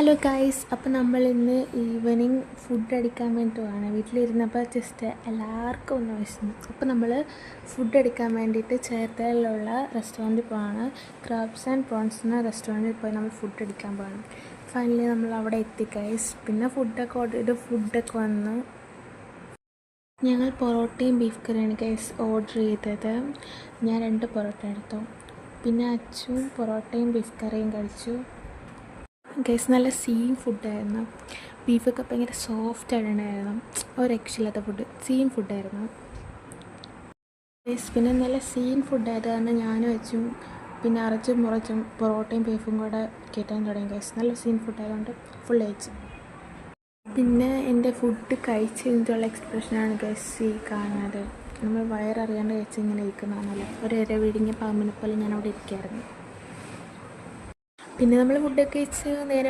Hello guys, അപ്പോൾ നമ്മൾ ഇന്ന് ഈവനിങ് ഫുഡ് അടിക്കാൻ വേണ്ടിയിട്ടാണ്. വീട്ടിലിരുന്നപ്പോൾ ജസ്റ്റ് എല്ലാവർക്കും ഒന്ന് വിശന്നു. അപ്പോൾ നമ്മൾ ഫുഡ് അടിക്കാൻ വേണ്ടിയിട്ട് ചേർത്തലയിലുള്ള റെസ്റ്റോറൻറ്റിൽ പോവാണ്. ക്രാബ്സ് ആൻഡ് പ്രോൺസ് എന്ന റെസ്റ്റോറൻറ്റിൽ പോയി നമ്മൾ ഫുഡ് അടിക്കാൻ പോകണം. ഫൈനലി നമ്മൾ അവിടെ എത്തി ഗൈസ്. പിന്നെ ഫുഡൊക്കെ ഓർഡർ ചെയ്ത് ഫുഡൊക്കെ വന്ന് ഞങ്ങൾ പൊറോട്ടയും ബീഫ് കറിയാണ് ഗൈസ് ഓർഡർ ചെയ്തത്. ഞാൻ 2 പൊറോട്ട എടുത്തു. പിന്നെ അച്ചും പൊറോട്ടയും ബീഫ് കറിയും കഴിച്ചു. ഗൈസ് നല്ല ഫുഡായിരുന്നു. ബീഫൊക്കെ ഭയങ്കര സോഫ്റ്റ് ആയിട്ടുണ്ടായിരുന്നു. ഒരു രക്ഷയില്ലാത്ത ഫുഡായിരുന്നു ഗൈസ്. പിന്നെ നല്ല ഫുഡായത് കാരണം ഞാനും വെച്ചും പിന്നെ അരച്ചും മുറച്ചും പൊറോട്ടയും ബീഫും കൂടെ കയറ്റാൻ തുടങ്ങി ഗൈസ്. നല്ല ഫുഡായതുകൊണ്ട് ഫുൾ കഴിച്ചു. പിന്നെ എൻ്റെ ഫുഡ് കഴിച്ച് കഴിഞ്ഞിട്ടുള്ള എക്സ്പ്രഷനാണ് ഗൈസ് ഈ കാണുന്നത്. നമ്മൾ വയററിയാണ്ട് കഴിച്ച് ഇങ്ങനെ ഇരിക്കുന്നതാണല്ലോ. ഒരു വിഴുങ്ങിയ പാമ്പിനെ പോലെ ഞാൻ അവിടെ ഇരിക്കുകയായിരുന്നു. പിന്നെ നമ്മൾ ഫുഡൊക്കെ കഴിച്ച് നേരെ